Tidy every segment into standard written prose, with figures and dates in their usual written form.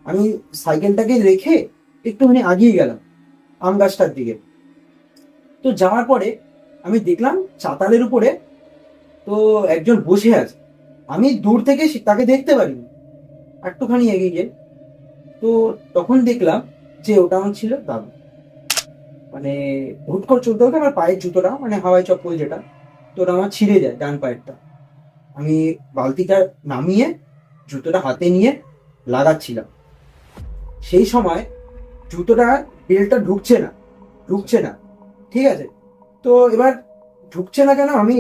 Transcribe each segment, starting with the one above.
আমি সাইকেলটাকে রেখে একটুখানি আগিয়ে গেলাম আম গাছটার দিকে। তো যাওয়ার পরে আমি দেখলাম চাতালের উপরে তো একজন বসে আছে। আমি দূর থেকে তাকে দেখতে পারিনি, একটুখানি এগিয়ে গিয়ে তো তখন দেখলাম যে ওটা আমার ছিল দাদু। মানে হুট করে চলতে হতে আমার পায়ের জুতোটা, মানে হাওয়াই চপ্পল যেটা, তো ওটা আমার ছিঁড়ে যায় ডান পায়েরটা। আমি বালতিটা নামিয়ে জুতোটা হাতে নিয়ে লাগাচ্ছিলাম, সেই সময় জুতোটা বেল্টটা ঢুকছে না। ঠিক আছে, তো এবার ঢুকছে না কেন, আমি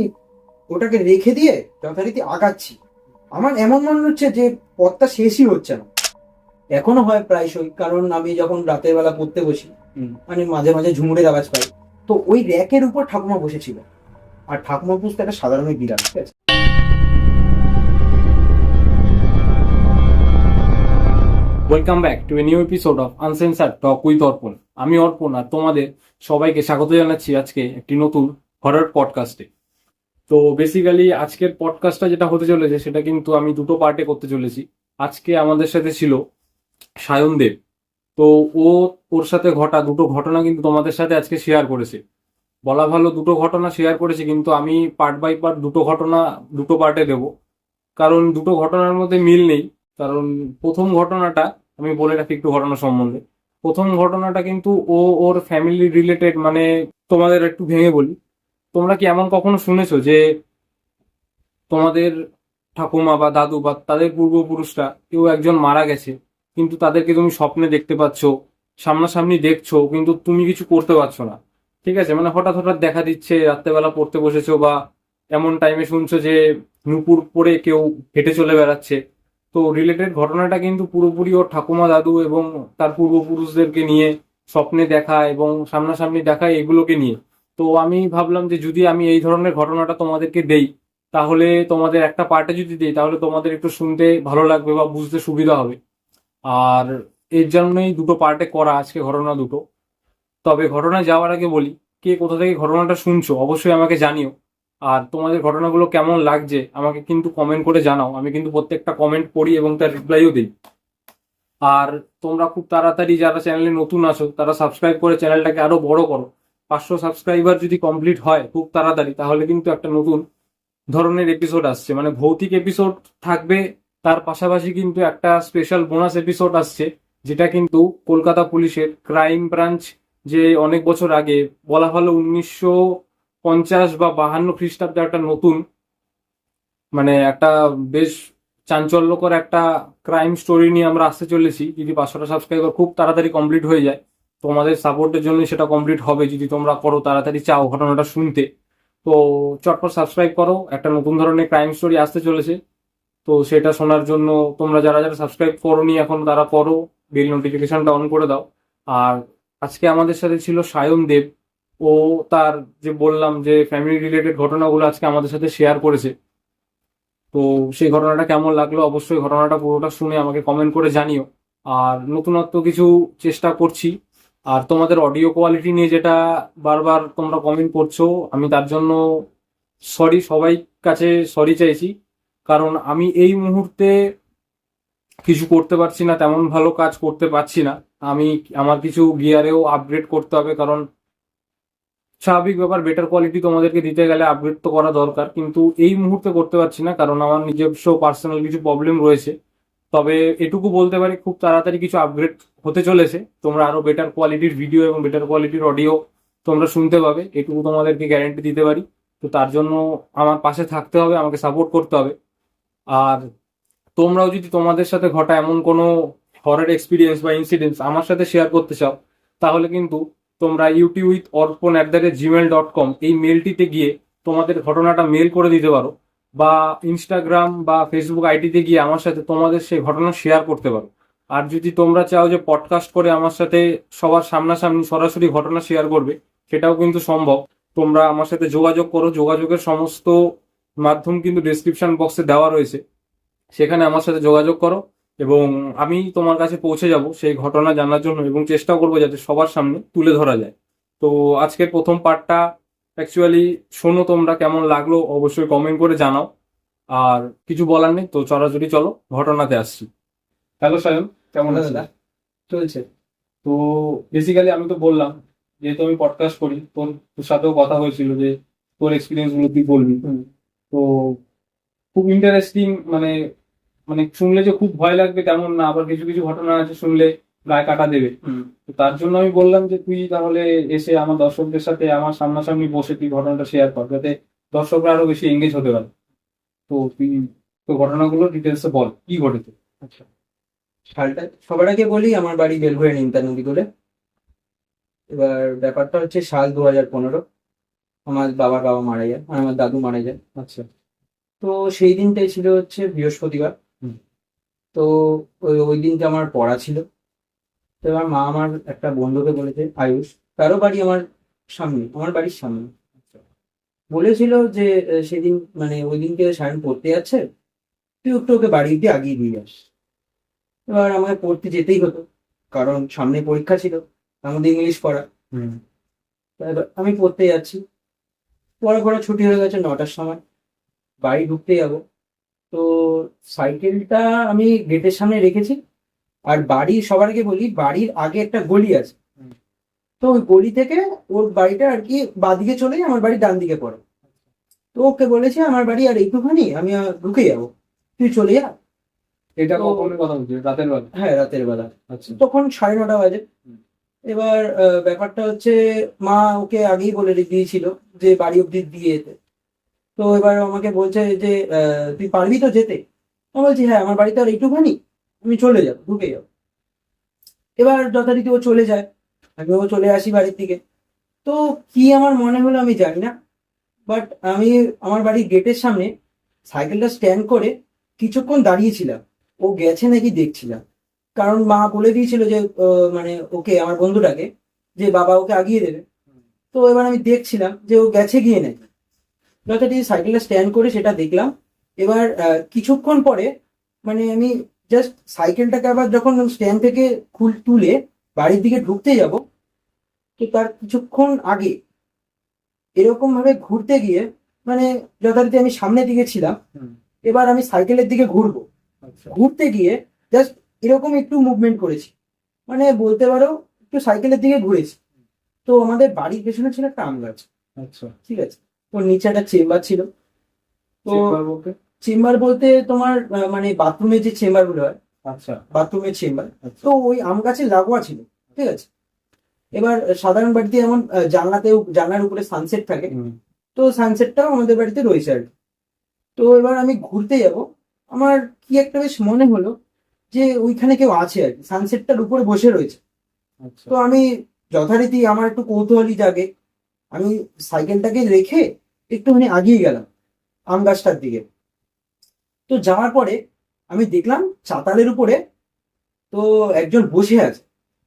ওটাকে রেখে দিয়ে যথারীতি আগাচ্ছি। আমার এমন মনে হচ্ছে যে পথটা শেষই হচ্ছে না। এখনো হয় প্রায়শই, কারণ আমি যখন রাতের বেলা পড়তে বসি মানে মাঝে মাঝে ঝুমুরের আওয়াজ পাই। তো ওই র্যাকের উপর ঠাকুমা বসেছিল, আর ঠাকুমা বুঝতে একটা সাধারণ বিড়াল। ঠিক আছে। Welcome back to a new episode of uncensored talk with Arpan. আমি অর্পণ, আর তোমাদের সবাইকে স্বাগত জানাচ্ছি আজকে একটি নতুন হরর পডকাস্টে। তো বেসিক্যালি আজকের পডকাস্টটা যেটা হতে চলেছে সেটা কিন্তু আমি দুটো পার্টে করতে চলেছি। আজকে আমাদের সাথে ছিল সায়ন দেব। তো ও ওর সাথে ঘটা দুটো ঘটনা কিন্তু তোমাদের সাথে আজকে শেয়ার করেছে। বলা ভালো দুটো ঘটনা শেয়ার করেছে, কিন্তু আমি পার্ট বাই পার্ট দুটো ঘটনা দুটো পার্টে দেবো, কারণ দুটো ঘটনার মধ্যে মিল নেই। কারণ প্রথম ঘটনাটা আমি বলে রাখি একটু ঘটনা সম্বন্ধে। প্রথম ঘটনাটা কিন্তু ওর ফ্যামিলি রিলেটেড, মানে তোমাদের একটু ভেঙে বলি। তোমরা কি এমন কখনো শুনেছো যে তোমাদের ঠাকুমা বা দাদু বা তাদের পূর্বপুরুষরা কেউ একজন মারা গেছে, কিন্তু তাদেরকে তুমি স্বপ্নে দেখতে পাচ্ছ, সামনাসামনি দেখছো, কিন্তু তুমি কিছু করতে পারছো না? ঠিক আছে, মানে হঠাৎ হঠাৎ দেখা দিচ্ছে, রাত্রেবেলা পড়তে বসেছো বা এমন টাইমে শুনছো যে নুপুর পরে কেউ হেঁটে চলে বেড়াচ্ছে। তো রিলেটেড ঘটনাটা কিন্তু পুরোপুরি ওর ঠাকুমা দাদু এবং তার পূর্বপুরুষদেরকে নিয়ে স্বপ্নে দেখা এবং সামনাসামনি দেখা, এগুলোকে নিয়ে। তো আমি ভাবলাম যে যদি আমি এই ধরনের ঘটনাটা তোমাদেরকে দেই, তাহলে তোমাদের একটা পার্টে যদি দিই তাহলে তোমাদের একটু শুনতে ভালো লাগবে বা বুঝতে সুবিধা হবে। আর এর জন্যই দুটো পার্টে করা আজকে ঘটনা দুটো। তবে ঘটনায় যাওয়ার আগে বলি, কে কোথা থেকে ঘটনাটা শুনছো অবশ্যই আমাকে জানিও। আর তোমাদের ঘটনাগুলো কেমন লাগছে আমাকে কিন্তু কমেন্ট করে জানাও। আমি কিন্তু প্রত্যেকটা কমেন্ট পড়ি এবং তার রিপ্লাইও দিই। আর তোমরা খুব তাড়াতাড়ি যারা চ্যানেলে নতুন আছো তারা সাবস্ক্রাইব করে চ্যানেলটাকে আরো বড় করো। 500 সাবস্ক্রাইবার যদি কমপ্লিট হয় খুব তাড়াতাড়ি, তাহলে কিন্তু একটা নতুন ধরনের এপিসোড আসছে, মানে ভৌতিক এপিসোড থাকবে। তার পাশাপাশি কিন্তু একটা স্পেশাল বোনাস এপিসোড আসছে, যেটা কিন্তু কলকাতা পুলিশের ক্রাইম ব্রাঞ্চ, যে অনেক বছর আগে, বলা ভালো 1950 বা 52 খ্রিস্টাব্দে একটা নতুন, মানে একটা বেশ চাঞ্চল্যকর একটা ক্রাইম স্টোরি নিয়ে আমরা আসতে চলেছি। যদি 500টা সাবস্ক্রাইবার খুব তাড়াতাড়ি কমপ্লিট হয়ে যায়, তোমাদের সাপোর্টের জন্য সেটা কমপ্লিট হবে যদি তোমরা করো, তাড়াতাড়ি চাও ঘটনাটা শুনতে। তো চটপট সাবস্ক্রাইব করো, একটা নতুন ধরনের ক্রাইম স্টোরি আসতে চলেছে। তো সেটা শোনার জন্য তোমরা যারা যারা সাবস্ক্রাইব করোনি এখন তারা করো, বেল নোটিফিকেশনটা অন করে দাও। আর আজকে আমাদের সাথে ছিল সায়ন দেব। ও তার, যে বললাম যে ফ্যামিলি রিলেটেড ঘটনাগুলো আজকে আমাদের সাথে শেয়ার করেছে। তো সেই ঘটনাটা কেমন লাগলো অবশ্যই ঘটনাটা পুরোটা শুনে আমাকে কমেন্ট করে জানিও। আর নতুনত্ব কিছু চেষ্টা করছি। আর তোমাদের অডিও কোয়ালিটি নিয়ে যেটা বারবার তোমরা কমেন্ট করছো, আমি তার জন্য সরি, সবাই কাছে সরি চাইছি। কারণ আমি এই মুহূর্তে কিছু করতে পারছি না, তেমন ভালো কাজ করতে পারছি না। আমি আমার কিছু গিয়ারেও আপগ্রেড করতে হবে, কারণ স্বাভাবিক ব্যাপার, বেটার কোয়ালিটি তোমাদেরকে দিতে গেলে আপগ্রেড তো করা দরকার, কিন্তু এই মুহূর্তে করতে পারছি না কারণ আমার নিজস্ব পার্সোনাল কিছু প্রবলেম রয়েছে। তবে এটুকু বলতে পারি, খুব তাড়াতাড়ি কিছু আপগ্রেড হতে চলেছে, তোমরা আরো বেটার কোয়ালিটির ভিডিও এবং বেটার কোয়ালিটির অডিও তোমরা শুনতে পাবে, এটুকু তোমাদেরকে গ্যারেন্টি দিতে পারি। তো তার জন্য আমার পাশে থাকতে হবে, আমাকে সাপোর্ট করতে হবে। আর তোমরাও যদি তোমাদের সাথে ঘটা এমন কোনো হরর এক্সপিরিয়েন্স বা ইনসিডেন্টস আমার সাথে শেয়ার করতে চাও, তাহলে কিন্তু তোমরা utuwithorpon@gmail.com এই মেলটিতে গিয়ে তোমাদের ঘটনাটা মেল করে দিতে পারো, বা ইনস্টাগ্রাম বা ফেসবুক আইডিতে গিয়ে আমার সাথে তোমাদের সেই ঘটনা শেয়ার করতে পারো। আর যদি তোমরা চাও যে পডকাস্ট করে আমার সাথে সবার সামনাসামনি সরাসরি ঘটনা শেয়ার করবে, সেটাও কিন্তু সম্ভব। তোমরা আমার সাথে যোগাযোগ করো, যোগাযোগের সমস্ত মাধ্যম কিন্তু ডেসক্রিপশন বক্সে দেওয়া রয়েছে, সেখানে আমার সাথে যোগাযোগ করো এবং আমি তোমার কাছে পৌঁছে যাব সেই ঘটনা জানার জন্য, এবং চেষ্টা করবো যাতে সবার সামনে তুলে ধরা যায়। তো আজকের প্রথম পার্টটা অ্যাকচুয়ালি শোনো, তোমরা কেমন লাগলো অবশ্যই কমেন্ট করে জানাও। আর কিছু বলার নেই, তো চলো ঘটনাতে আসছি। হ্যালো সায়ন। কেমন ভালো আছিস? দাদা, চলছে। তো বেসিক্যালি আমি তো বললাম, যেহেতু আমি পডকাস্ট করি, তোর সাথেও কথা হয়েছিল যে তোর এক্সপিরিয়েন্স গুলো তুই বলবি। হুম। তো খুব ইন্টারেস্টিং, মানে মানে শুনলে যে খুব ভয় লাগবে তেমন না, আবার কিছু কিছু ঘটনা আছে শুনলে গায়ে কাটা দেবে। হুম। তো তার জন্য আমি বললাম যে তুই তাহলে এসে আমার দর্শকদের সাথে আমার সামনাসামনি বসে তুই ঘটনাটা শেয়ার কর, যাতে দর্শকরা আরো বেশি এঙ্গেজ হতে পারে। তো তুই তো ঘটনাগুলো ডিটেলসে বল কি ঘটেছে। আচ্ছা, সালটা সবার আগে বলি, আমার বাড়ি বেলঘড়িয়া নিমতা নদী বলে। এবার ব্যাপারটা হচ্ছে সাল 2015। আমার বাবার বাবা মারা যায় আর আমার দাদু মারা যায়। আচ্ছা। তো সেই দিনটাই ছিল হচ্ছে বৃহস্পতিবার। হুম। তো ওই দিনটা আমার পড়া ছিল। তো এবার মা আমার একটা বন্ধুকে বলেছে, আয়ুষ, তারও বাড়ি আমার বাড়ির সামনে। আচ্ছা। বলেছিল যে সেদিন মানে ওই দিনকে সায়ন পড়তে যাচ্ছে, তুই একটু ওকে বাড়ি দিয়ে আগিয়ে দিয়ে যাস। এবার আমাকে পড়তে যেতেই হতো, কারণ সামনে পরীক্ষা ছিল, আমাদের ইংলিশ পড়া। হুম। তা এবার আমি পড়তে যাচ্ছি, পড়া ছুটি হয়ে গেছে 9টার সময়, বাড়ি ঢুকতে যাবো। তো সাইকেলটা আমি গেটের সামনে রেখেছি। আর বাড়ির সবার আগে বলি, বাড়ির আগে একটা গলি আছে। হুম। তো ওই গলি থেকে ওর বাড়িটা আর কি বাঁদিকে চলে যায়, আমার বাড়ি ডান দিকে পড়ে। তো ওকে বলেছি আমার বাড়ি আর একটুখানি, আমি ঢুকে যাবো, তুই চলে যা। এটা তো কখনোই কথা বলছি রাতের বেলা? হ্যাঁ, রাতের বেলা। আচ্ছা। তখন 9:30 বাজে। হুম। এবার ব্যাপারটা হচ্ছে, মা ওকে আগেই বলে দিয়েছিল যে বাড়ি অব্দি দিয়ে যেতে। তো এবার আমাকে বলছে যে তুই পারবি তো যেতে? আমি বলছি হ্যাঁ, আমার বাড়িতে আর একটুখানি, আমি চলে যাবো, ঢুকে যাবো। এবার যথারীতি ও চলে যায়, আমিও চলে আসি বাড়ির দিকে। তো কি আমার মনে হলো আমি জানি না, বাট আমি আমার বাড়ির গেটের সামনে সাইকেলটা স্ট্যান্ড করে কিছুক্ষণ দাঁড়িয়েছিলাম, ও গেছে নাকি দেখছিলাম। কারণ মা বলে দিয়েছিল যে মানে ওকে, আমার বন্ধুটাকে, যে বাবা ওকে আগিয়ে দেবে। তো এবার আমি দেখছিলাম যে ও গেছে গিয়ে নাকি। যথারীতি সাইকেলটা স্ট্যান্ড করে সেটা দেখলাম। এবার কিছুক্ষণ পরে মানে আমি জাস্ট সাইকেলটাকে আবার যখন স্ট্যান্ড থেকে তুলে বাড়ির দিকে ঢুকতে যাব, তো তার কিছুক্ষণ আগে এরকম ভাবে ঘুরতে গিয়ে, মানে যথারীতি আমি সামনের দিকে ছিলাম, হুম। এবার আমি সাইকেলের দিকে ঘুরবো, আচ্ছা। ঘুরতে গিয়ে জাস্ট এরকম একটু মুভমেন্ট করেছি, মানে বলতে পারো একটু সাইকেলের দিকে ঘুরেছি। তো আমাদের বাড়ির পেছনে ছিল একটা আম গাছ, আচ্ছা। ঠিক আছে। তো নিচে একটা চেম্বার ছিল। তো চেম্বার বলতে? চেম্বার বলতে তোমার মানে বাথরুমের যে চেম্বার গুলো হয়, আচ্ছা। বাথরুমের চেম্বার। আচ্ছা। তো ওই আম গাছে লাগোয়া ছিল, ঠিক আছে। এবার সাধারণ বাড়িতে যেমন জানলার উপরে সানসেট থাকে, হুম। তো সানসেটটাও আমাদের বাড়িতে রয়েছে আর কি। তো এবার আমি ঘুরতে যাব, আমার কি একটা বেশ মনে হলো যে ওইখানে কেউ আছে আর কি, সানসেটটার উপরে বসে রয়েছে। আচ্ছা। তো আমি যথারীতি আমার একটু কৌতূহলী জাগে, আমি সাইকেলটাকে রেখে একটুখানি আগিয়ে গেলাম আম গাছটার দিকে। তো যাওয়ার পরে আমি দেখলাম চাতালের উপরে তো একজন বসে আছে।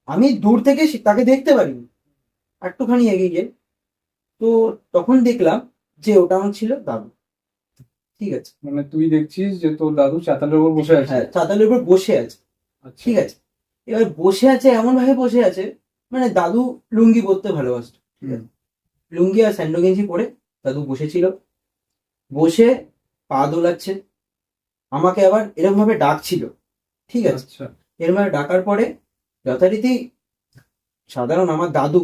আমি দূর থেকে তাকে দেখতে পারিনি, একটুখানি এগিয়ে গিয়ে তো তখন দেখলাম যে ওটা আমার ছিল দাদু, ঠিক আছে। মানে তুই দেখছিস যে তোর দাদু চাতালের উপর বসে আছে? হ্যাঁ, চাতালের উপর বসে আছে, আচ্ছা। ঠিক আছে। এবার বসে আছে এমন ভাবে বসে আছে, মানে দাদু লুঙ্গি পরতে ভালোবাসতো, ঠিক আছে। লুঙ্গি আর স্যান্ডো গেঞ্জি পরে দাদু বসেছিল, বসে পা দোলাচ্ছে, আমাকে আবার এরকম ভাবে ডাকছিল, ঠিক আছে। আচ্ছা। এরকম ভাবে ডাকার পরে যথারীতি সাধারণ আমার দাদু,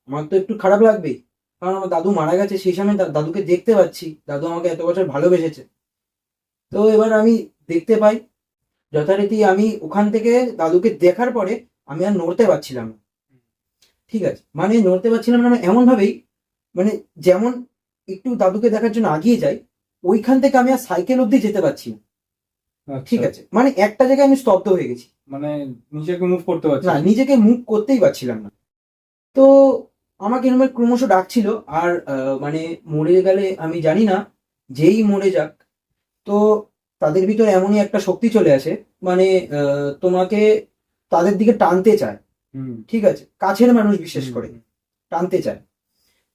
আমার তো একটু খারাপ লাগবেই, কারণ আমার দাদু মারা গেছে, সেই সময় দাদুকে দেখতে পাচ্ছি, দাদু আমাকে এত বছর ভালোবেসেছে। তো এবার আমি দেখতে পাই, যথারীতি আমি ওখান থেকে দাদুকে দেখার পরে আমি আর নড়তে পারছিলাম না, ঠিক আছে। মানে নড়তে পারছিলাম না, মানে এমন ভাবেই, মানে যেমন একটু দাদুকে দেখার জন্য আগিয়ে যাই, ওইখান থেকে আমি আর সাইকেল অব্দি যেতে পারছি না, ঠিক আচ্ছা। আছে। মানে একটা জায়গায় আমি স্তব্ধ হয়ে গেছি, মানে নিজেকে মুভ করতে পারছিস না না? নিজেকে মুভ করতেই পারছিলাম না। তো আমাকে এরকম ক্রমশ ডাকছিল। আর মানে মরে গেলে আমি জানি না, যেই মরে যাক, তো তাদের ভিতরে এমনই একটা শক্তি চলে আসে, মানে তোমাকে তাদের দিকে টানতে চায়, হুম। ঠিক আছে, কাছের মানুষ বিশেষ করে টানতে চায়।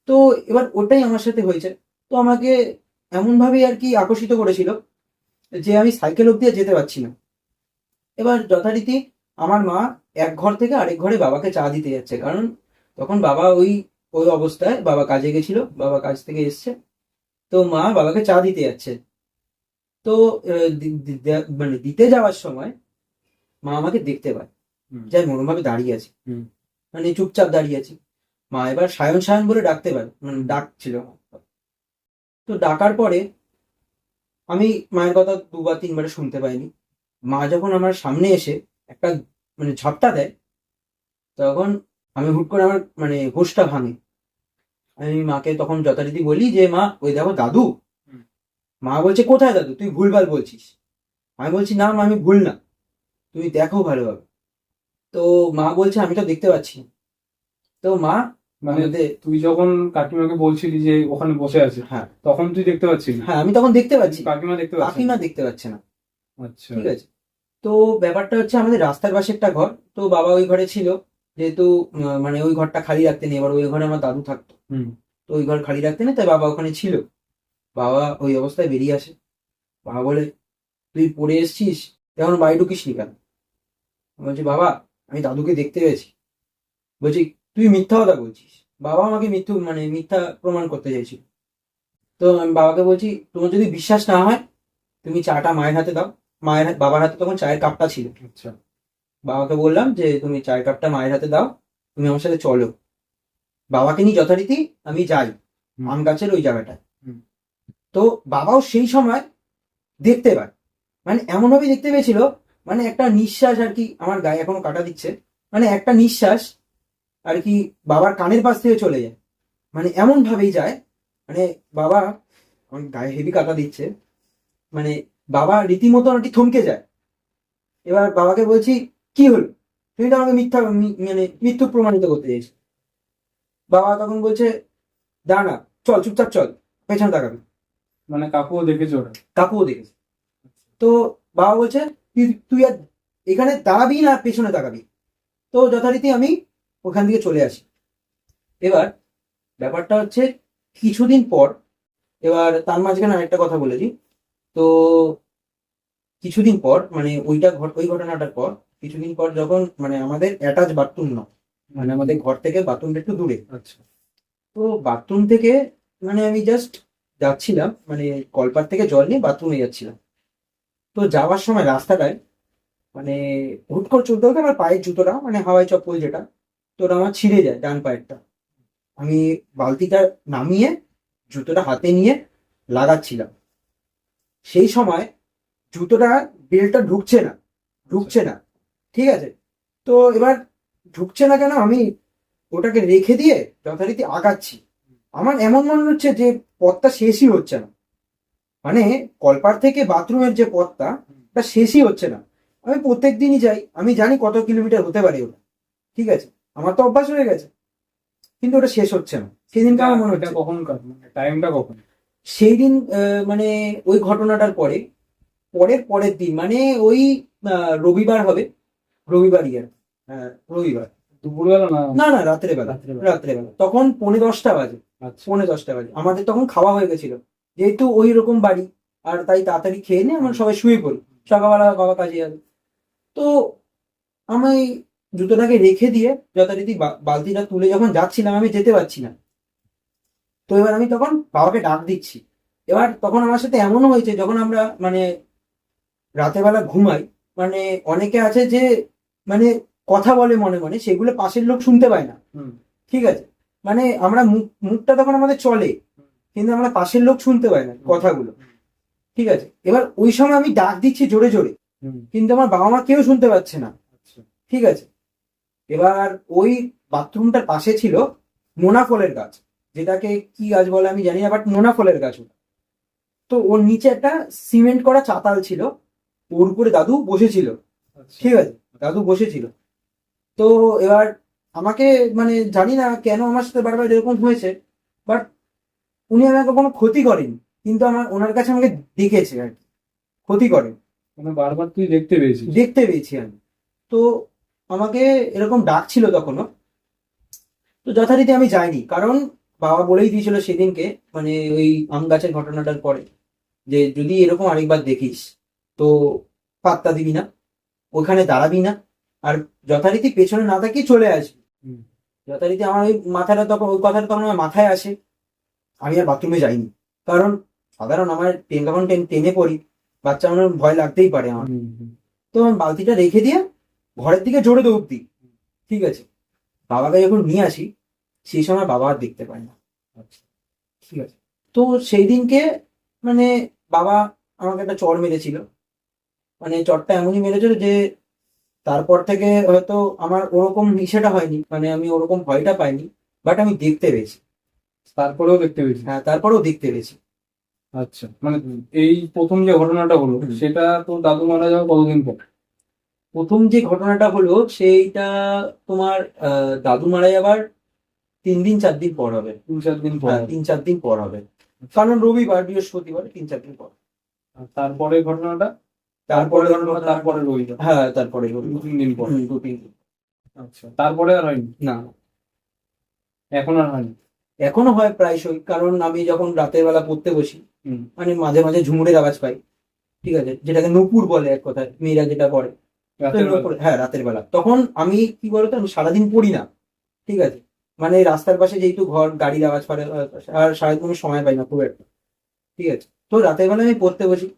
তো এবার ওটাই আমার সাথে হয়েছে। তো আমাকে এমন ভাবে আর কি আকর্ষিত করেছিল যে আমি সাইকেল অব্দি আর যেতে পারছি না। এবার যথারীতি আমার মা এক ঘর থেকে আরেক ঘরে বাবাকে চা দিতে যাচ্ছে, কারণ তখন বাবা ওই ওই অবস্থায়, বাবা কাজে গেছিল, বাবা কাজ থেকে এসছে। তো মা বাবাকে চা দিতে যাচ্ছে। তো মানে দিতে যাওয়ার সময় মা আমাকে দেখতে পায়, হুম। যে আমি ওরমভাবে দাঁড়িয়ে আছি, হুম। মানে চুপচাপ দাঁড়িয়ে আছি। মা এবার সায়ন সায়ন বলে ডাকতে পারে, মানে ডাকছিল। তো ডাকার পরে আমি মায়ের কথা দুবার তিনবারে শুনতে পাইনি। মা যখন আমার সামনে এসে একটা মানে ঝাপটা দেয়, তখন আমি হুট করে আমার মানে হুঁশটা ভাঙে। আমি মাকে তখন যথারীতি বলি যে মা ওই দেখো দাদু। হুম। মা বলছে কোথায় দাদু, তুই ভুলভাল বলছিস। আমি বলছি না মা, আমি ভুল না, তুমি দেখো ভালোভাবে। তো মা বলছে আমি তো দেখতে পাচ্ছি না। তো মা মানে আমাদের, তুই যখন কাকিমাকে বলছিলি যে ওখানে বসে আছে, হ্যাঁ তখন তুই দেখতে পাচ্ছিলি? হ্যাঁ আমি তখন দেখতে পাচ্ছি, কাকিমা দেখতে পাচ্ছি কাকিমা দেখতে পাচ্ছে না। আচ্ছা। ঠিক আছে। তো ব্যাপারটা হচ্ছে আমাদের রাস্তার পাশে একটা ঘর, তো বাবা ওই ঘরে ছিল, যেহেতু মানে ওই ঘরটা খালি রাখতে নেই, এবার ওই ঘরে আমার দাদু থাকতো। হুম। তো ওই ঘর খালি রাখতে নেই, তাই বাবা ওখানে ছিল। বাবা ওই অবস্থায় বেরিয়ে আসে। বাবা বলে তুই পড়ে এসছিস, এখন বাড়ি ঢুকিস নি কেন? আমি বলছি বাবা আমি দাদুকে দেখতে পেয়েছি। বলছি তুই মিথ্যা কথা বলছিস। বাবা আমাকে মিথ্যা প্রমাণ করতে চাইছিল। তো আমি বাবাকে বলছি তোমার যদি বিশ্বাস না হয় তুমি চাটা মায়ের হাতে দাও। বাবার হাতে তখন চায়ের কাপটা ছিল। আচ্ছা। বাবাকে বললাম যে তুমি চায়ের কাপটা মায়ের হাতে দাও, তুমি আমার সাথে চলো। বাবাকে নিয়ে যথারীতি আমি যাই হুম। আম গাছের ওই জায়গাটায়। হুম। তো বাবাও সেই সময় দেখতে পায়, মানে এমন ভাবে দেখতে পেয়েছিল, মানে একটা নিঃশ্বাস আর কি, আমার গায়ে এখনো কাটা দিচ্ছে, মানে একটা নিঃশ্বাস আর কি বাবার কানের পাশ থেকে চলে যায়, মানে এমন ভাবেই যায়। মানে বাবা, আমার গায়ে হেভি কাটা দিচ্ছে, মানে বাবা রীতিমতো আর কি থমকে যায়। এবার বাবাকে বলছি কি হলো, তুমি তো আমাকে মানে মৃত্যু প্রমাণিত করতে চাইছো। বাবা তখন বলছে দাঁড়া না, চল চুপচাপ চল, পেছনে তাকাবি। মানে কাকুও দেখেছে ওটা? কাকুও দেখেছে। তো বাবা বলছে তুই তুই আর এখানে দাঁড়াবি না পেছনে তাকাবি। তো যথারীতি আমি ওখান থেকে চলে আসি। এবার ব্যাপারটা হচ্ছে কিছুদিন পর, এবার তার মাঝখানে আরেকটা কথা বলে দিই। তো কিছুদিন পর মানে ওই ঘটনাটার পর কিছুদিন পর যখন মানে আমাদের অ্যাটাচ বাথরুম না, মানে আমাদের ঘর থেকে বাথরুমটা একটু দূরে। আচ্ছা। তো বাথরুম থেকে মানে আমি জাস্ট যাচ্ছিলাম, মানে কলপার থেকে জল নিয়ে বাথরুমে যাচ্ছিলাম। তো যাওয়ার সময় রাস্তাটায় মানে হুট করে চলতে চলতে আমার পায়ের জুতোটা, মানে হাওয়াই চপ্পল যেটা, তো ওটা আমার ছিঁড়ে যায় ডান পায়েরটা। আমি বালতিটা নামিয়ে জুতোটা হাতে নিয়ে লাগাচ্ছিলাম, সেই সময় জুতোটা বেল্টটা ঢুকছে না। ঠিক আছে। তো এবার ঢুকছে না কেন, আমি ওটাকে রেখে দিয়ে যথারীতি আগাচ্ছি। আমার এমন মনে হচ্ছে যে পথটা শেষই হচ্ছে না, মানে কলপার থেকে বাথরুমের যে পথটা, তা শেষই হচ্ছে না। আমি প্রত্যেক দিনই যাই, আমি জানি কত কিলোমিটার হতে পারে ওটা। ঠিক আছে, আমার তো অভ্যাস হয়ে গেছে, কিন্তু ওটা শেষ হচ্ছে না। সেদিনকে আমার মনে এটা হচ্ছে কখনকার, টাইমটা কখন? সেই দিন মানে ওই ঘটনাটার পরে পরের দিন, মানে ওই রবিবার হবে, রবিবারই আর রবিবার। দুপুরবেলা না? না না, রাত্রে বেলা। রাত্রেবেলা। রাত্রে বেলা তখন 10:30 বাজে। আচ্ছা। 10:30 বাজে আমাদের তখন খাওয়া হয়ে গেছিল, যেহেতু ওই রকম বাড়ি, আর তাই তাড়াতাড়ি খেয়ে নিয়ে আমরা সবাই শুয়ে পড়ি, সকালবেলা বাবা কাজে যাবে। তো আমি জুতোটাকে রেখে দিয়ে যথারীতি বালতিটা তুলে যখন যাচ্ছিলাম, আমি যেতে পারছি না। তো এবার আমি তখন বাবাকে ডাক দিচ্ছি। এবার তখন আমার সাথে এমনও হয়েছে, যখন আমরা মানে রাতের বেলা ঘুমাই, মানে অনেকে আছে যে মানে কথা বলে মনে মনে, সেগুলো পাশের লোক শুনতে পায় না। হুম। ঠিক আছে, মানে আমরা মুখটা তখন আমাদের চলে, কিন্তু আমরা পাশের লোক শুনতে পাই না কথাগুলো। ঠিক আছে, এবার ওই সময় আমি ডাক দিচ্ছি জোরে জোরে, হুম। কিন্তু আমার বাবা মা কেউ শুনতে পাচ্ছে না। আচ্ছা। ঠিক আছে, এবার ওই বাথরুমটার পাশে ছিল নোনা ফলের গাছ, যেটাকে কি গাছ বলে আমি জানি না, বাট নোনা ফলের গাছ ওটা। তো ওর নিচে একটা সিমেন্ট করা চাতাল ছিল, ওর উপরে দাদু বসেছিল। আচ্ছা। ঠিক আছে, দাদু বসেছিল। তো এবার আমাকে মানে জানি না কেন আমার সাথে বারবার এরকম হয়েছে, বাট উনি আমাকে কোনো ক্ষতি করেনি, কিন্তু ওনার কাছে আমাকে দেখেছে আর কি, ক্ষতি করেন। মানে বারবার তুই দেখতে পেয়েছিস? দেখতে পেয়েছি আমি। তো আমাকে এরকম ডাকছিল তখনও। তো যথারীতি আমি যাইনি, কারণ বাবা বলেই দিয়েছিল সেদিনকে, মানে ওই আম গাছের ঘটনাটার পরে, যে যদি এরকম আরেকবার দেখিস তো পাত্তা দিবি না, ওখানে দাঁড়াবি না, আর যথারীতি পেছনে না তাকিয়ে চলে আসবি। হুম। যথারীতি আমার ওই কথাটা তখন আমার মাথায় আসে। আমি আর বাথরুমে যাইনি, কারণ সাধারণ আমার যখন টেনে পড়ি, বাচ্চা মানুষ ভয় লাগতেই পারে আমার। হুম। হুম। তো আমি বালতিটা রেখে দিয়ে ঘরের দিকে জোরে দৌড় দিই। ঠিক আছে, বাবাকে যখন নিয়ে আসি সেই সময় বাবা আর দেখতে পায় না। আচ্ছা। ঠিক আছে, তো সেই দিনকে মানে বাবা আমাকে একটা চড় মেরেছিল। মানে চড়টা এমনই মেরেছিল যে তারপর থেকে হয়তো আমার ওরকম ইসেটা হয়নি, মানে আমি ওরকম ভয়টা পাইনি, বাট আমি দেখতে পেয়েছি। তারপরেও দেখতে পেয়েছি। হ্যাঁ, তারপরেও দেখতে পেয়েছি। আচ্ছা, মানে এই প্রথম যে ঘটনাটা হলো হুম। সেটা তো দাদু মারা যাওয়ার কতদিন পর? প্রথম যে ঘটনাটা হলো সেইটা তোমার দাদু মারা যাবার 3 দিন 4 দিন পর হবে। 3-4 দিন পর হ্যাঁ, হবে। 3 4 দিন পর হবে, কারণ রবিবার বৃহস্পতিবার 3 4 দিন পর। আর তারপরে ঘটনাটা? তারপরে তারপরে রবিবার। হ্যাঁ, তারপরে রবিবার। 2-3 দিন পর। 2 3 দিন। আচ্ছা, তারপরে আর হয়নি? না, এখন আর হয়নি? এখনো হয় প্রায়শই, কারণ আমি যখন রাতের বেলা পড়তে বসি হুম। মানে মাঝে মাঝে ঝুমুরের আওয়াজ পাই। ঠিক আছে, যেটাকে নূপুর বলে এক কথায় মেয়েরা যেটা করে। তো রাতের বেলা? নূপুর, হ্যাঁ, রাতের বেলা। তখন আমি কি বলতো, আমি সারাদিন পড়ি না। ঠিক আছে, মানে রাস্তার পাশে যেহেতু ঘর, গাড়ির আওয়াজ পারে, আর সারাদিন আমি সময় পাই না খুব একটা। ঠিক আছে, তো রাতের বেলা আমি পড়তে বসি।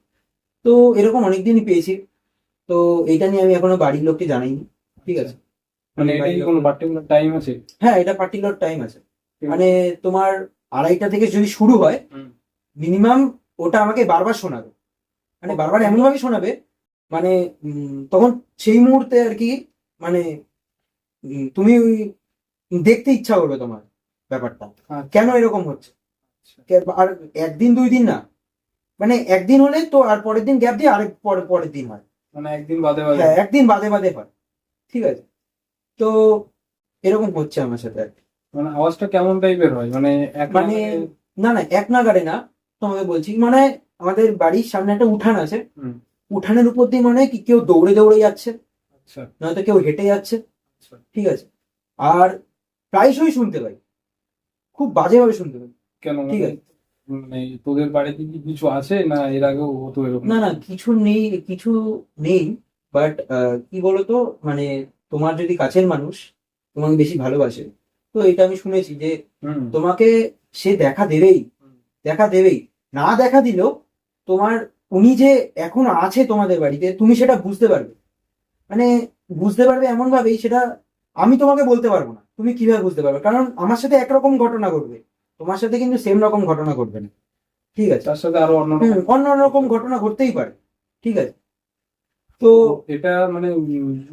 তো এরকম অনেকদিনই পেয়েছি। তো এইটা নিয়ে আমি এখনো বাড়ির লোককে জানাইনি। ঠিক আছে, মানে এটাই বাড়ির কোনো লোক- পার্টিকুলার টাইম আছে? হ্যাঁ, এটা পার্টিকুলার টাইম আছে। হুম। মানে তোমার 2:30টা থেকে যদি শুরু হয়, হুম। মিনিমাম ওটা আমাকে বারবার শোনাবে। মানে বারবার এমন ভাবে শোনাবে, মানে তখন সেই মুহূর্তে আর কি, মানে তুমি দেখতে ইচ্ছা করবে তোমার ব্যাপারটা, আচ্ছা। কেন এরকম হচ্ছে। আচ্ছা। আর একদিন 2 দিন না, মানে একদিন হলে তো আর পরের দিন গ্যাপ দিয়ে আরেক পরের দিন হয়। মানে একদিন বাদে বাদে? হ্যাঁ, একদিন বাদে বাদে হয়। ঠিক আছে, তো এরকম হচ্ছে আমার সাথে আর কি। মানে আওয়াজটা কেমন টাইপের হয়, মানে এক মানে না না, এক নাগাড়ে না, তোমাকে বলছি, মানে আমাদের বাড়ির সামনে একটা উঠান আছে। হুম। উঠানের উপর দিয়ে মনে হয় কি কেউ দৌড়ে দৌড়ে যাচ্ছে, আচ্ছা। নয়তো কেউ হেঁটে যাচ্ছে। আচ্ছা। ঠিক আছে, আর প্রায়শই শুনতে পাই, খুব বাজেভাবে শুনতে পাই। কেন, ঠিক মানে আছে, মানে তোদের বাড়িতে কি কিছু আছে, না এর আগেও হতো এরকম? না না, কিছু নেই, কিছু নেই, বাট কি বলতো, মানে তোমার যদি কাছের মানুষ তোমাকে বেশি ভালোবাসে, তো এটা আমি শুনেছি যে হুম। তোমাকে সে দেখা দেবেই, দেখা দেবেই। না দেখা দিলেও তোমার উনি যে এখন আছে তোমাদের বাড়িতে, তুমি সেটা বুঝতে পারবে। মানে বুঝতে পারবে এমন ভাবেই, সেটা আমি তোমাকে বলতে পারবো না তুমি কিভাবে বুঝতে পারবে, কারণ আমার সাথে একরকম ঘটনা ঘটবে, তোমার সাথে কিন্তু সেম রকম ঘটনা ঘটবে না। ঠিক আছে, তার সাথে আরো অন্যরকম? অন্য রকম ঘটনা ঘটতেই পারে। ঠিক আছে, তো তো এটা মানে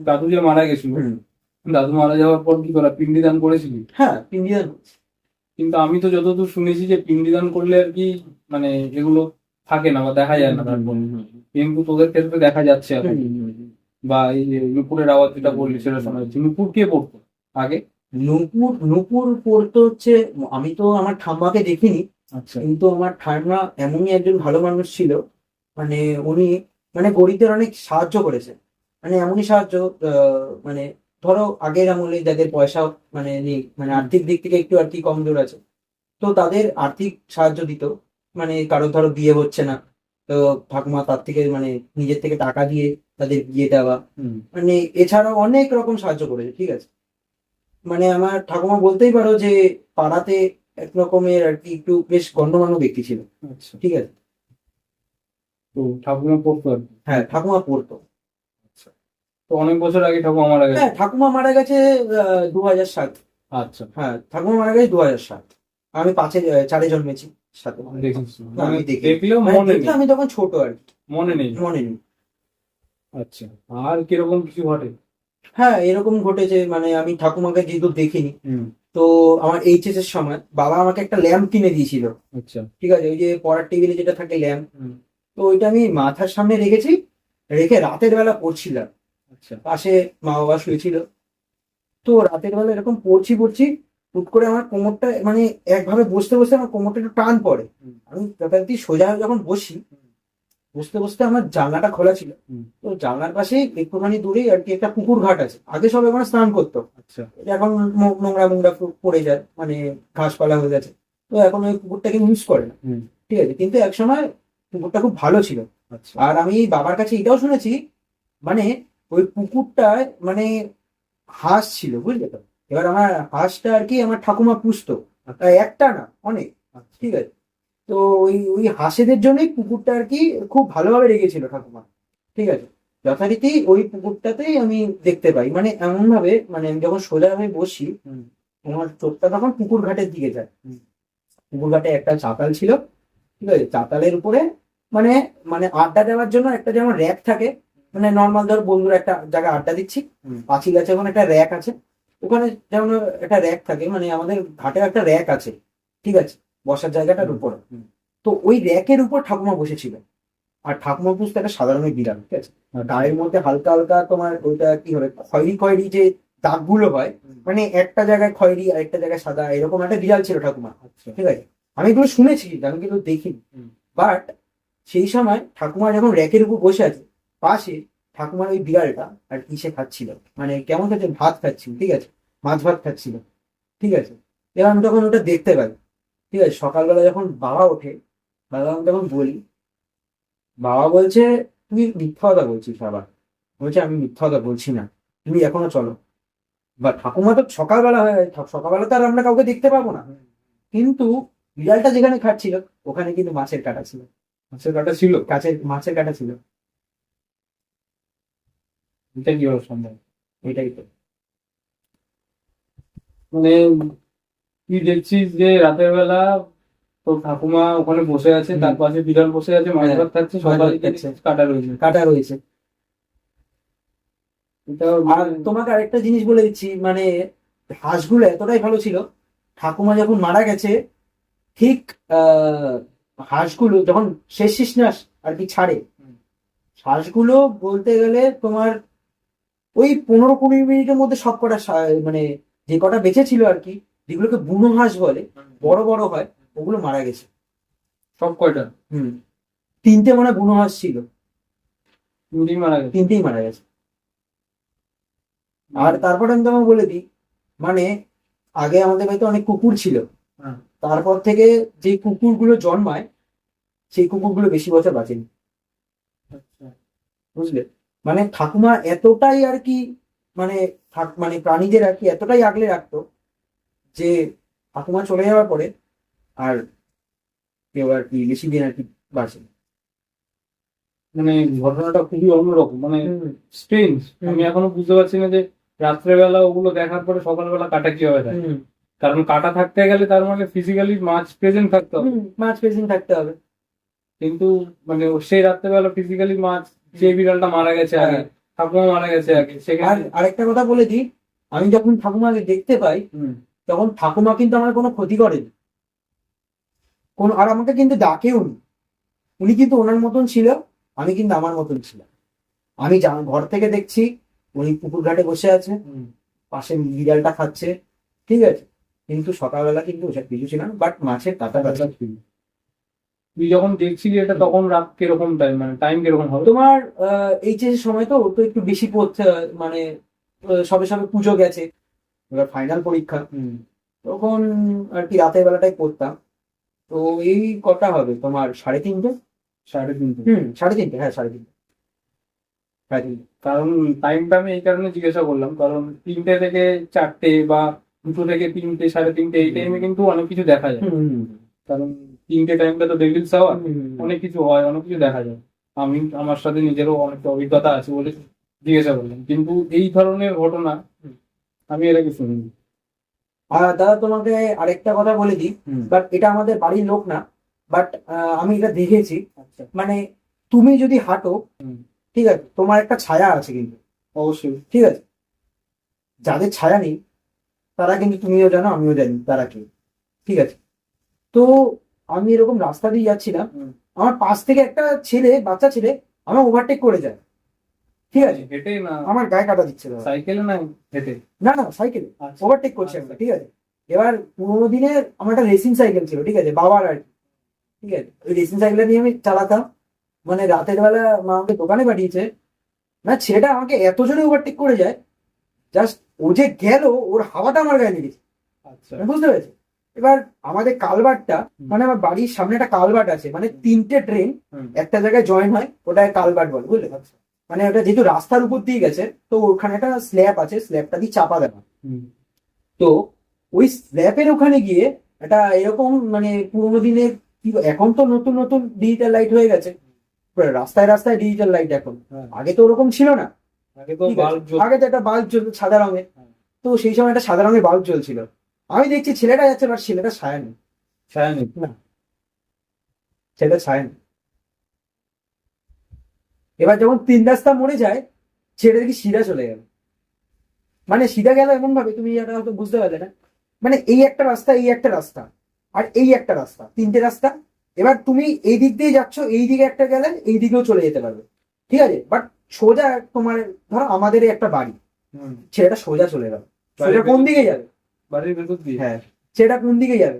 দাদু যে মারা গেছিল, হুম, দাদু মারা যাওয়ার পর কি করা পিন্ডি দান করেছিলি? হ্যাঁ, ইন্ডিয়ান। কিন্তু আমি তো যতদূর শুনেছি যে পিন্ডি দান করলে আর কি মানে এগুলো থাকে না বা দেখা যায় না তারপর, কিন্তু তোদের ক্ষেত্রে দেখা যাচ্ছে এখন। বা এই যে নুপুরের আওয়াজ যেটা বললি সেটা শোনা যাচ্ছে। নুপুর কে পড়তো আগে? নূপুর নূপুর পড়তো হচ্ছে, আমি তো আমার ঠাম্মাকে দেখিনি, আচ্ছা। কিন্তু আমার ঠাম্মা এমনই একজন ভালো মানুষ ছিল। মানে উনি মানে গরিবদের অনেক সাহায্য করেছে। মানে এমনই সাহায্য, মানে ধরো আগের আমলে যাদের পয়সা মানে নেই, মানে আর্থিক দিক থেকে একটু আর কি কমজোর আছে, তো তাদের আর্থিক সাহায্য দিত। মানে কারো ধরো বিয়ে হচ্ছে না, তো ঠাকুমা তার থেকে মানে নিজের থেকে টাকা দিয়ে তাদের বিয়ে দেওয়া, হুম। মানে এছাড়াও অনেক রকম সাহায্য করেছে। ঠিক আছে, মানে আমার ঠাকুমা বলতেই পারো যে পাড়াতে এক রকমের আর কি একটু বেশ গণ্যমান্য ব্যক্তি ছিল। আচ্ছা। ঠিক আছে, তো ঠাকুমা পড়তো আর কি? হ্যাঁ, ঠাকুমা পড়তো। আচ্ছা। তো অনেক বছর আগে ঠাকুমা মারা গেছে? হ্যাঁ, ঠাকুমা মারা গেছে 2007। আচ্ছা। হ্যাঁ, ঠাকুমা মারা গেছে 2007। আমি 4-এ জন্মেছি, 7-এ মারা গেছে। দেখিস? না, মানে আমি দেখি, দেখলেও মানে মনে দেখলে নেই? আমি তখন ছোট আর কি, মনে নেই? মনে নেই। আচ্ছা। আর কিরকম কিছু ঘটে? হ্যাঁ, এরকম ঘটেছে, মানে আমি ঠাকুমাকে যেহেতু দেখিনি, হুম। তো আমার এইচএস এর সময় বাবা আমাকে একটা ল্যাম্প কিনে দিয়েছিল। আচ্ছা। ঠিক আছে, ওই যে পড়ার টেবিলে যেটা থাকে ল্যাম্প, হুম। তো ওইটা আমি মাথার সামনে রেখেছি, রেখে রাতের বেলা পড়ছিলাম। আচ্ছা। পাশে মা বাবা শুয়েছিল, তো রাতের বেলা এরকম পড়ছি পড়ছি, হুট করে আমার কোমরটা মানে একভাবে বসতে বসতে আমার কোমরটা একটু টান পড়ে। হুম। আমি যথারীতি সোজা হয়ে যখন বসি, বসতে বসতে আমার জানলাটা খোলা ছিল, হুম। তো জানলার পাশে একটুখানি দূরেই আর কি একটা পুকুর ঘাট আছে। আগে সব এখানে স্নান করতো, আচ্ছা। এখন নোংরা মোংরা পড়ে যায়, মানে ঘাসপালা হয়ে গেছে, তো এখন ওই পুকুরটাকে ইউজ করে না। হুম। ঠিক আছে, কিন্তু একসময় পুকুরটা খুব ভালো ছিল। আচ্ছা। আর আমি বাবার কাছে এটাও শুনেছি, মানে ওই পুকুরটায় মানে হাঁস ছিল, বুঝলে তো। এবার আমার হাঁসটা আর কি আমার ঠাকুমা পুষতো, একটা না অনেক। আচ্ছা। ঠিক আছে, তো ওই ওই হাঁসেদের জন্যই পুকুরটা আর কি খুব ভালোভাবে রেখেছিল ঠাকুমা। ঠিক আছে, যথারীতি ওই পুকুরটাতেই আমি দেখতে পাই, মানে এমন ভাবে, মানে আমি যখন সোজা হয়ে বসি আমার চোখটা তখন পুকুর ঘাটের দিকে যায়। পুকুর ঘাটে একটা চাতাল ছিল, ঠিক আছে, চাতালের উপরে মানে মানে আড্ডা দেওয়ার জন্য একটা যেমন র্যাক থাকে, মানে নর্মাল ধর বন্ধুরা একটা জায়গায় আড্ডা দিচ্ছি, পাঁচিল আছে, ওখানে একটা র্যাক আছে, ওখানে যেমন একটা র্যাক থাকে, মানে আমাদের ঘাটে একটা র্যাক আছে, ঠিক আছে, বসার জায়গাটার উপরে। তো ওই র্যাকের উপর ঠাকুমা বসেছিল। আর ঠাকুমা পুষতে একটা সাধারণ বিড়াল, ঠিক আছে, গায়ের মধ্যে হালকা হালকা তোমার ওইটা কি হবে, খয়েরি খয়েরি যে দাগগুলো হয়, মানে একটা জায়গায় খয়েরি আর একটা জায়গায় সাদা, এরকম একটা বিড়াল ছিল ঠাকুমা, ঠিক আছে। আমি এগুলো শুনেছি, আমি কিন্তু দেখিনি। বাট সেই সময় ঠাকুমা যখন র্যাকের উপর বসে আছে, পাশে ঠাকুমার ওই বিড়ালটা আর ইসে খাচ্ছিল, মানে কেমন খাচ্ছে, ভাত খাচ্ছিল, ঠিক আছে, মাছ ভাত খাচ্ছিল, ঠিক আছে। এবার আমি তখন ওটা দেখতে পাই, ঠিক আছে। সকালবেলা যখন বাবা ওঠে, বাবা আমি তখন বলি, বাবা বলছে তুই মিথ্যা কথা বলছিস বাবা। বলছে আমি মিথ্যা কথা বলছি না, তুমি এখনো চলো। বা ঠাকুমা তো সকালবেলা হয়ে, সকালবেলা তো আর আমরা কাউকে দেখতে পাবো না, কিন্তু বিড়ালটা যেখানে খাচ্ছিল ওখানে কিন্তু মাছের কাঁটা ছিল। মাছের কাটা ছিল? মাছের কাঁটা ছিল। এটা কিভাবে সম্ভব? এটাই তো। মানে তুই দেখছিস যে রাতের বেলা তোর ঠাকুমা ওখানে বসে আছে, তার পাশে বিড়াল বসে আছে, মাছ ভাত খাচ্ছে, সকালে দেখছিস কাটা রয়েছে। কাঁটা রয়েছে। এটা আর তোমাকে আরেকটা জিনিস বলে দিচ্ছি, মানে হাঁসগুলো এতটাই ভালো ছিল, ঠাকুমা যখন মারা গেছে, ঠিক হাঁসগুলো যখন শেষ নিঃশ্বাস আর কি ছাড়ে, হাঁসগুলো বলতে গেলে তোমার ওই 15-20 মিনিটের মধ্যে সব কটা মানে যে কটা বেঁচে ছিল আর কি, যেগুলোকে বুনো হাঁস বলে, বড় বড় হয়, ওগুলো মারা গেছে। সব কয়টা? হুম। 3টে মানে বুনো হাঁস ছিল, 3টেই মারা গেছে। 3টেই মারা গেছে। আর তারপরে আমি তোমাকে বলে দিই, মানে আগে আমাদের বাড়িতে অনেক কুকুর ছিল, তারপর থেকে যে কুকুরগুলো জন্মায় সেই কুকুরগুলো বেশি বছর বাঁচেনি, বুঝলে। মানে ঠাকুমা এতটাই আর কি, মানে মানে প্রাণীদের আর কি এতটাই আগলে রাখতো যে ঠাকুমা চলে যাওয়ার পরে আর কেউ আর কি বেশি দিন আর কি বাঁচে। মানে ঘটনাটা খুবই অন্যরকম, মানে স্ট্রেঞ্জ। আমি এখনো বুঝতে পারছি না যে রাত্রেবেলা ওগুলো দেখার পরে সকালবেলা কাটা কিভাবে থাকে। কারণ কাটা থাকতে গেলে তার মানে ফিজিক্যালি মাছ প্রেজেন্ট থাকতে হবে। মাছ প্রেজেন্ট থাকতে হবে, কিন্তু মানে সেই রাত্রেবেলা ফিজিক্যালি মাছ, যে বিড়ালটা মারা গেছে আগে, ঠাকুমা মারা গেছে আগে, আর সেখানে আরেকটা কথা বলে দিই, আমি যখন ঠাকুমাকে দেখতে পাই তখন ঠাকুমা কিন্তু আমার কোনো ক্ষতি করেনি, আর আমাকে কিন্তু ডাকেও নি। উনি কিন্তু ওনার মতন ছিল, আমি কিন্তু আমার মতন ছিলাম। আমি ঘর থেকে দেখছি উনি পুকুর ঘাটে বসে আছে, পাশে বিড়ালটা খাচ্ছে, ঠিক আছে, কিন্তু সকালবেলা কিন্তু ওসব কিছু ছিল না, বাট মাছের কাঁটা ছিল। তুই যখন দেখছিলি এটা তখন রাত কিরকম টাইম, মানে টাইম কিরকম হবে? তোমার এইচএস সময় তো একটু বেশি পড়তে হয়, মানে সবে সবে পুজো গেছে, এবার ফাইনাল পরীক্ষা, তখন আর কি রাতের বেলাটাই পড়তাম। তো এই কটা হবে তোমার 3:30। 3:30? 3:30, হ্যাঁ 3:30। কারণ টাইমটা আমি এই কারণে জিজ্ঞাসা করলাম, কারণ 3টে থেকে 4টে বা 2টো থেকে 3টে, 3:30 এই টাইমে কিন্তু অনেক কিছু দেখা যায়। কারণ 3টে টাইমটা তো ডেভিলস আওয়ার, অনেক কিছু হয়, অনেক কিছু দেখা যায়। আমি আমার সাথে নিজেরও অনেক অভিজ্ঞতা আছে বলে জিজ্ঞাসা করলাম, কিন্তু এই ধরনের ঘটনা আমি এর আগে শুনিনি। আর দাদা তোমাকে আরেকটা কথা বলে দিই, বাট এটা আমাদের বাড়ির লোক না, বাট আমি এটা দেখেছি। মানে তুমি যদি হাঁটো, ঠিক আছে, তোমার একটা ছায়া আছে কিন্তু, অবশ্যই, ঠিক আছে। যাদের ছায়া নেই তারা কিন্তু, তুমিও জানো আমিও জানি তারা কি, ঠিক আছে। তো আমি এরকম রাস্তা দিয়ে যাচ্ছিলাম, আমার পাশ থেকে একটা বাচ্চা ছেলে আমার ওভারটেক করে যায়, ঠিক আছে, হেঁটে না আমার গায়ে কাটা দিচ্ছে, সাইকেলে না হেঁটে? না না সাইকেলে ওভারটেক করছে একটা, ঠিক আছে। এবার পুরোনো দিনের আমার একটা রেসিং সাইকেল ছিল, ঠিক আছে, বাবার আর কি, ঠিক আছে, ওই রেসিং সাইকেলটা নিয়ে আমি চালাতাম। মানে রাতের বেলা মা আমাকে দোকানে পাঠিয়েছে, না ছেলেটা আমাকে এত জোরে ওভারটেক করে যায়, জাস্ট ও যে গেল ওর হাওয়াটা আমার গায়ে লেগেছে, বুঝতে পেরেছি। এবার আমাদের কালভার্টটা, মানে আমার বাড়ির সামনে একটা কালভার্ট আছে, মানে 3টে ট্রেন একটা জায়গায় জয়েন হয়, ওটাকে কালভার্ট বলে, বুঝলে। মানে ওটা যেহেতু রাস্তার উপর দিয়ে গেছে, তো ওখানে একটা স্ল্যাব আছে, স্ল্যাবটা দিয়ে চাপা দেওয়া। তো ওই স্ল্যাবের ওখানে গিয়ে একটা এরকম, মানে পুরোনো দিনের কি, এখন তো নতুন নতুন ডিজিটাল লাইট হয়ে গেছে, পুরো রাস্তায় রাস্তায় ডিজিটাল লাইট এখন। হ্যাঁ। আগে তো ওরকম ছিল না। আগে তো ঠিক আছে? বাল্ব আগে তো একটা বাল্ব জ্বলতো সাদা রঙের। হ্যাঁ। তো সেই সময় একটা সাদা রঙের বাল্ব জ্বলছিল। আমি দেখছি ছেলেটা যাচ্ছে, বাট ছেলেটা ছায়া নেই। ছায়া নেই। না, ছেলেটা ছায়া নেই। এবার যখন 3 রাস্তা মরে যায়, ছেড়ে দেখি সিধা চলে গেল। মানে সিধা গেল এমন ভাবে, তুমি এটা হয়তো বুঝতে পারলে না। মানে এই একটা রাস্তা, এই একটা রাস্তা, আর এই একটা রাস্তা, 3টে রাস্তা। এবার তুমি এই দিক দিয়ে যাচ্ছ, এই দিকে একটা গেলে এই দিকেও চলে যেতে পারবে, ঠিক আছে। বাট সোজা তোমার, ধরো আমাদের এই একটা বাড়ি, ছেলেটা সোজা চলে গেল। সোজা কোন দিকে যাবে? বাড়ির ভেতর দিয়ে। হ্যাঁ, ছেলেটা কোন দিকে যাবে?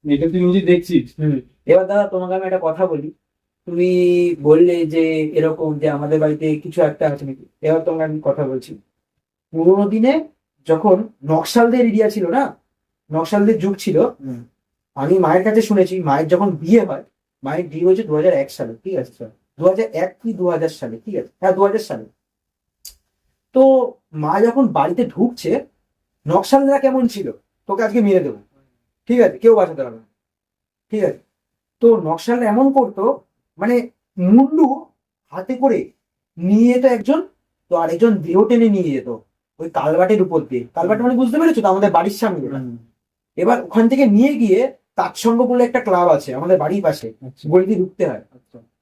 এটা তুই নিজে দেখছিস। এবার দাদা তোমাকে আমি একটা কথা বলি। তুমি বললে যে এরকম যে আমাদের বাড়িতে কিছু একটা আছে নাকি। এবার তোমাকে আমি কথা বলছি। পুরোনো দিনে যখন নকশালদের এরিয়া ছিল না, নকশালদের যুগ ছিল, আমি মায়ের কাছে শুনেছি, মায়ের যখন বিয়ে হয়, মায়ের বিয়ে হয়েছে 2001 সালে, ঠিক আছে। 2001 কি 2000 সালে, ঠিক আছে, হ্যাঁ 2000 সালে। তো মা যখন বাড়িতে ঢুকছে, নকশালরা কেমন ছিল, তোকে আজকে মেরে দেবো, ঠিক আছে, কেউ বাঁচাতে পারবে না, ঠিক আছে। তো নকশালরা এমন করতো, মানে মুন্ডু হাতে করে নিয়ে যেত একজন, তো আরেকজন দেহ টেনে নিয়ে যেত ওই কালবাটের উপর দিয়ে। কালবাট মানে বুঝতে পেরেছো তো, আমাদের বাড়ির সামনে। এবার ওখান থেকে নিয়ে গিয়ে তাৎসঙ্গ বলে একটা ক্লাব আছে আমাদের বাড়ির পাশে, গলিতে ঢুকতে হয়।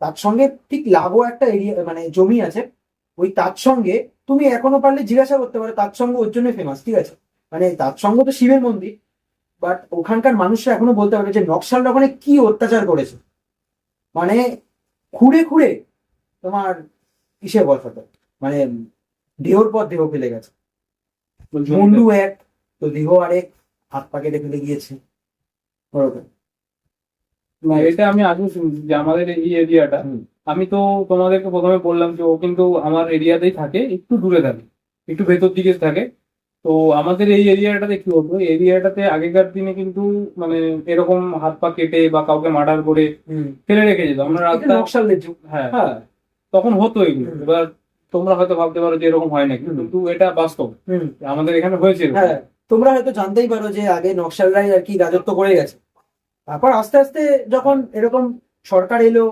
তাৎসঙ্গে ঠিক লাগো একটা এরিয়া, মানে জমি আছে। ওই তাৎসঙ্গে তুমি এখনো পারলে জিজ্ঞাসা করতে পারো, তাৎসঙ্গ ওর জন্য ফেমাস, ঠিক আছে। মানে তাৎসঙ্গ তো শিবের মন্দির, বাট ওখানকার মানুষরা এখনো বলতে পারে যে নকশালরা ওখানে কি অত্যাচার করেছে। মানে খুঁড়ে খুঁড়ে তোমার কিসে বসাতো, মানে দেহর পর দেহ ফেলে গেছে। মুন্ডু এক, তো দেহ আরেক, হাত পা কেটে ফেলে গিয়েছে ওরকম। না, এটা আমি আগে শুনছি যে আমাদের এই এরিয়াটা, আমি তো তোমাদেরকে প্রথমে বললাম যে ও কিন্তু আমার এরিয়াতেই থাকে, একটু দূরে থাকে, একটু ভেতর দিকে থাকে। তো আমাদের এই এরিয়াটাতে কি হতো, এরিয়াটাতে আগেকার দিনে কিন্তু মানে এরকম হাত পা কেটে বা কাউকে মার্ডার করে ফেলে রেখে যেত। আমরা এটা রাস্তা, নকশালদের যুগ। হ্যাঁ, হ্যাঁ। তখন হতো এগুলো। হুম। এবার তোমরা হয়তো ভাবতে পারো যে এরকম হয় নাকি, কিন্তু এটা বাস্তব, আমাদের এখানে হয়েছে এরকম। হ্যাঁ, তোমরা হয়তো জানতেই পারো যে আগে নকশালরাই আর কি রাজত্ব করে গেছে। তারপর আস্তে আস্তে যখন এরকম সরকার এলো,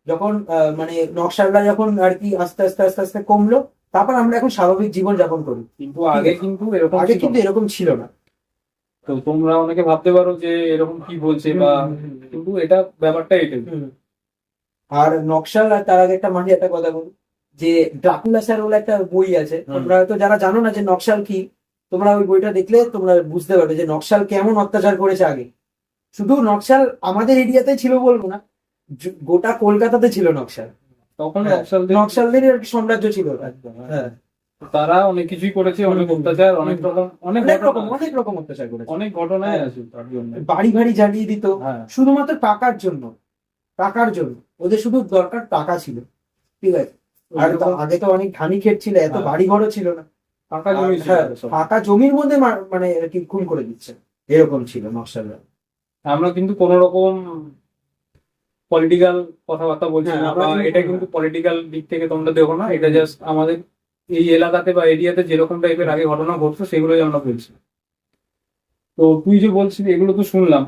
যখন মানে নকশালরা যখন আর কি আস্তে আস্তে আস্তে আস্তে কমলো, তারপর আমরা এখন স্বাভাবিক জীবন যাপন করি। কিন্তু আগে কিন্তু এরকম আগে ছিল কিন্তু না। এরকম ছিল না। তো তোমরা অনেকে ভাবতে পারো যে এরকম কি বলছে বা, কিন্তু এটা ব্যাপারটা এটাই। আর নকশাল, আর তার আগে একটা মাঝে একটা কথা বলি, যে ড্রাকুলা স্যার বলে একটা বই আছে, তোমরা হয়তো যারা জানো না যে নকশাল কি, তোমরা ওই বইটা দেখলে তোমরা বুঝতে পারবে যে নকশাল কেমন অত্যাচার করেছে আগে। শুধু নকশাল আমাদের এরিয়াতে ছিল বলবো না, গোটা কলকাতাতে ছিল নকশাল। তখন হ্যাঁ, নকশালদেরই আর কি সাম্রাজ্য ছিল। হ্যাঁ, তো তারা অনেক কিছুই করেছে, অনেক অত্যাচার, অনেক রকম, অনেক অনেক রকম অত্যাচার করেছে। অনেক ঘটনায় হ্যাঁ। আছে তার জন্য। বাড়ি ভাড়ি জ্বালিয়ে দিত হ্যাঁ। শুধুমাত্র টাকার জন্য। টাকার জন্য ওদের শুধু দরকার টাকা ছিল, ঠিক আছে। আর আগে তো অনেক ধানি ক্ষেত ছিল, এত হ্যাঁ। বাড়ি ঘরও ছিল না। ফাঁকা জমি ছিল হ্যাঁ, সব। ফাঁকা জমির মধ্যে মানে আর কি খুন করে দিচ্ছে, এরকম ছিল নকশালরা। আমরা কিন্তু কোন রকম পলিটিক্যাল কথাবার্তা বলছি হ্যাঁ, না, আমরা বা কিন্তু এটা কিন্তু পলিটিক্যাল দিক থেকে তোমরা দেখো না, এটা জাস্ট আমাদের এই এলাকাতে বা এরিয়াতে যেরকম টাইপের আগে ঘটনা ঘটতো সেগুলোই আমরা বলছি। তো তুই যে বলছিস এগুলো তো শুনলাম,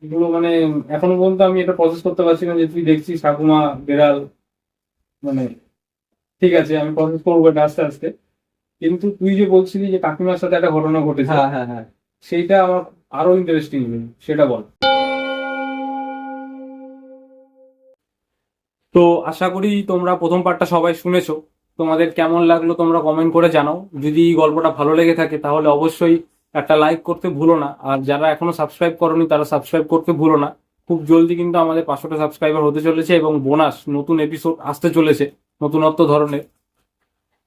এগুলো মানে এখনো পর্যন্ত আমি এটা প্রসেস করতে পারছি না যে তুই দেখছিস ঠাকুমা বেড়াল, মানে ঠিক আছে আমি প্রসেস করবো এটা আস্তে আস্তে। কিন্তু তুই যে বলছিলি যে কাকিমার সাথে একটা ঘটনা ঘটেছে, হ্যাঁ হ্যাঁ হ্যাঁ, সেইটা আমার আরো ইন্টারেস্টিং, সেটা বল। তো আশা করি তোমরা প্রথম পার্টটা সবাই শুনেছো। তোমাদের কেমন লাগলো তোমরা কমেন্ট করে জানাও। যদি গল্পটা ভালো লেগে থাকে তাহলে অবশ্যই একটা লাইক করতে ভুলো না, আর যারা এখনো সাবস্ক্রাইব করোনি তারা সাবস্ক্রাইব করতে ভুলো না। খুব জলদি কিন্তু আমাদের 500টা সাবস্ক্রাইবার হতে চলেছে, এবং বোনাস নতুন এপিসোড আসতে চলেছে নতুনত্ব ধরনের।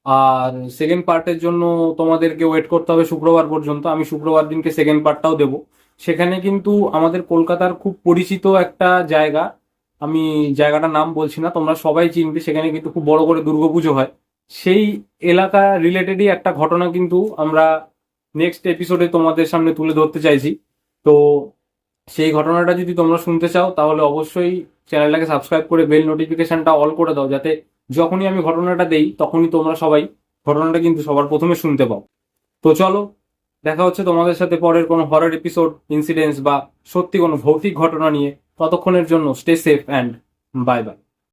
আর সেকেন্ড পার্টের জন্য তোমাদেরকে ওয়েট করতে হবে শুক্রবার পর্যন্ত। আমি শুক্রবার দিনকে সেকেন্ড পার্টটাও দেবো। সেখানে কিন্তু আমাদের কলকাতার খুব পরিচিত একটা জায়গা, আমি জায়গাটার নাম বলছি না, তোমরা সবাই চিনবে। সেখানে কিন্তু খুব বড় করে দুর্গাপুজো হয়। সেই এলাকা রিলেটেডই একটা ঘটনা কিন্তু আমরা নেক্সট এপিসোডে তোমাদের সামনে তুলে ধরতে চাইছি। তো সেই ঘটনাটা যদি তোমরা শুনতে চাও তাহলে অবশ্যই চ্যানেলটাকে সাবস্ক্রাইব করে বেল নোটিফিকেশনটা অল করে দাও, যাতে যখনই আমি ঘটনাটা দেই তখনই তোমরা সবাই ঘটনাটা কিন্তু সবার প্রথমে শুনতে পাও। তো চলো দেখা হচ্ছে তোমাদের সাথে পরের কোনো হরর এপিসোড, ইনসিডেন্টস বা সত্যি কোনো ভৌতিক ঘটনা নিয়ে। ততক্ষণের জন্য stay safe and bye bye.